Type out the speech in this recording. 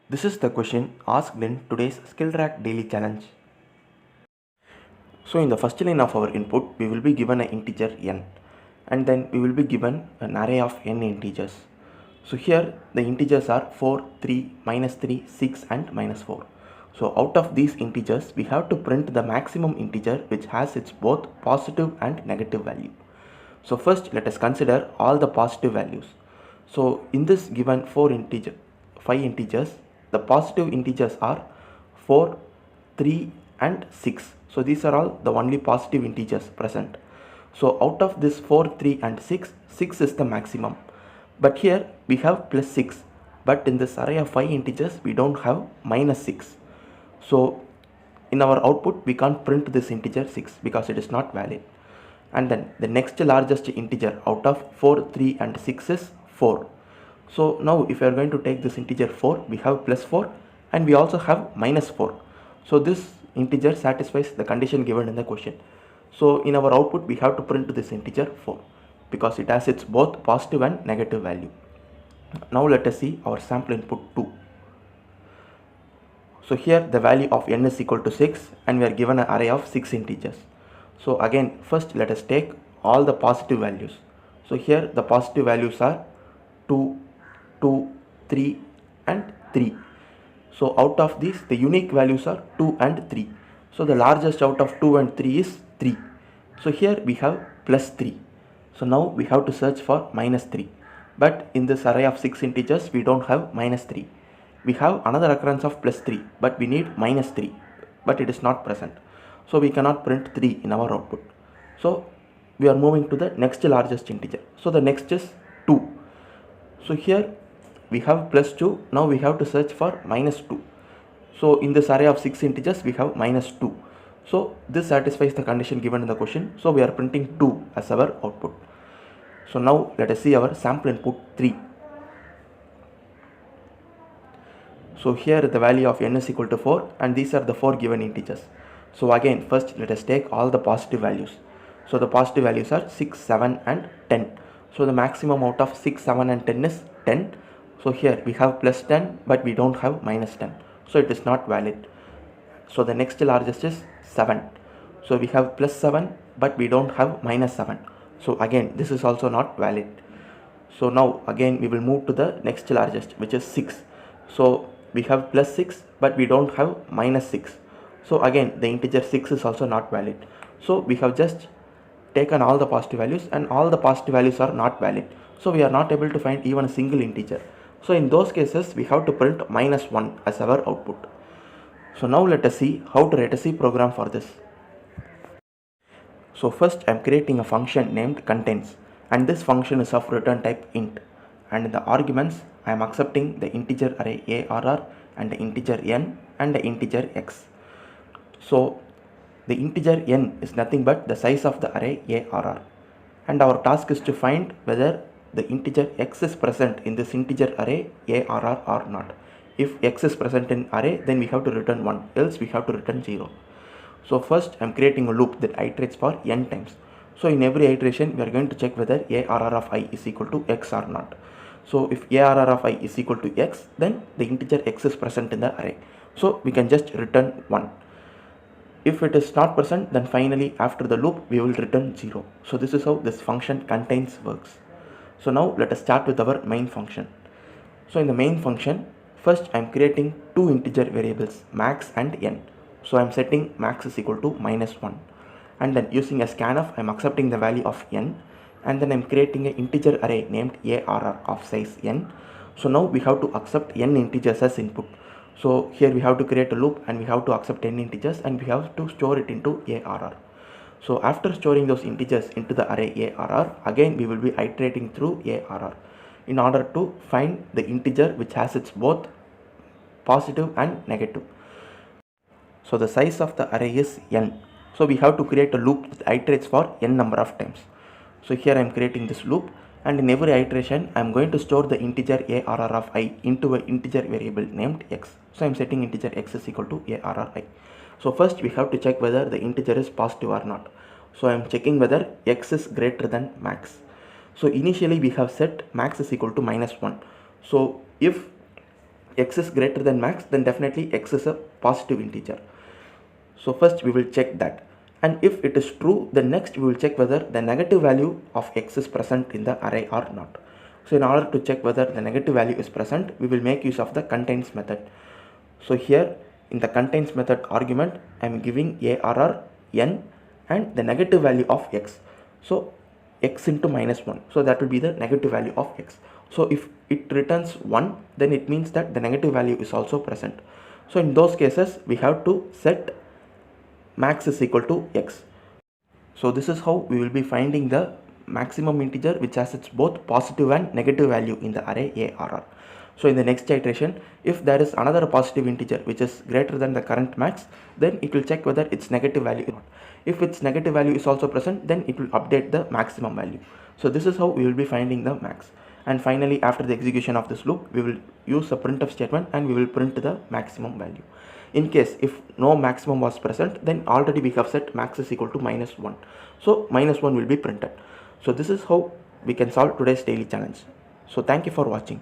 This is the question asked in today's SkillTrack Daily Challenge. So in the first line of our input, we will be given an integer n, and then we will be given an array of n integers. So here the integers are 4, 3, minus 3, 6 and minus 4. So out of these integers, we have to print the maximum integer which has its both positive and negative value. So first let us consider all the positive values. So in this given 5 integers, the positive integers are 4, 3 and 6. So these are all the only positive integers present. So out of this 4, 3 and 6, 6 is the maximum. But here we have plus 6. But in this array of 5 integers, we don't have minus 6. So in our output, we can't print this integer 6 because it is not valid. And then the next largest integer out of 4, 3 and 6 is 4. So now if we are going to take this integer 4, we have plus 4 and we also have minus 4. So this integer satisfies the condition given in the question. So in our output, we have to print this integer 4 because it has its both positive and negative value. Now let us see our sample input 2. So here the value of n is equal to 6 and we are given an array of 6 integers. So again, first let us take all the positive values. So here the positive values are 2, 2, 3 and 3. So out of these, the unique values are 2 and 3. So the largest out of 2 and 3 is 3. So here we have plus 3. So now we have to search for minus 3. But in this array of 6 integers, we don't have minus 3. We have another occurrence of plus 3, but we need minus 3, but it is not present. So we cannot print 3 in our output. So we are moving to the next largest integer. So the next is 2. So here we have plus 2. Now we have to search for minus 2. So in this array of 6 integers, we have minus 2. So this satisfies the condition given in the question. So we are printing 2 as our output. So now let us see our sample input 3. So here the value of n is equal to 4 and these are the 4 given integers. So again, first let us take all the positive values. So the positive values are 6, 7 and 10. So the maximum out of 6, 7 and 10 is 10. So here we have plus 10 but we don't have minus 10. So it is not valid. So the next largest is 7. So we have plus 7 but we don't have minus 7. So again this is also not valid. So now again we will move to the next largest, which is 6. So we have plus 6 but we don't have minus 6. So again the integer 6 is also not valid. So we have just taken all the positive values and all the positive values are not valid. So we are not able to find even a single integer. So in those cases we have to print minus 1 as our output. So now let us see how to write a C program for this. So first I am creating a function named contains, and this function is of return type int, and in the arguments I am accepting the integer array arr and the integer n and the integer x. So the integer n is nothing but the size of the array arr, and our task is to find whether the integer x is present in this integer array arr or not. If x is present in array, then we have to return 1, else we have to return 0. So first I am creating a loop that iterates for n times. So in every iteration we are going to check whether arr of I is equal to x or not. So if arr of I is equal to x, then the integer x is present in the array. So we can just return 1. If it is not present, then finally after the loop we will return 0. So this is how this function contains works. So now let us start with our main function. So in the main function, first I am creating two integer variables, max and n. So I am setting max is equal to minus 1, and then using a scanf I am accepting the value of n, and then I am creating an integer array named arr of size n. So now we have to accept n integers as input. So here we have to create a loop and we have to accept n integers and we have to store it into arr. So after storing those integers into the array arr, again we will be iterating through arr in order to find the integer which has its both positive and negative. So the size of the array is n. So we have to create a loop that iterates for n number of times. So here I am creating this loop, and in every iteration I am going to store the integer arr of I into an integer variable named x. So I am setting integer x is equal to arr I. So first we have to check whether the integer is positive or not. So I am checking whether x is greater than max. So initially we have set max is equal to minus 1. So if x is greater than max, then definitely x is a positive integer. So first we will check that, and if it is true, then next we will check whether the negative value of x is present in the array or not. So in order to check whether the negative value is present, we will make use of the contains method. So here in the contains method argument, I am giving arr n and the negative value of x. So x into -1, so that will be the negative value of x. So if it returns 1, then it means that the negative value is also present. So in those cases, we have to set max is equal to x. So this is how we will be finding the maximum integer which has its both positive and negative value in the array arr. So in the next iteration, if there is another positive integer which is greater than the current max, then it will check whether its negative value is not. If its negative value is also present, then it will update the maximum value. So this is how we will be finding the max. And finally, after the execution of this loop, we will use a printf statement and we will print the maximum value. In case if no maximum was present, then already we have set max is equal to -1. So -1 will be printed. So this is how we can solve today's daily challenge. So thank you for watching.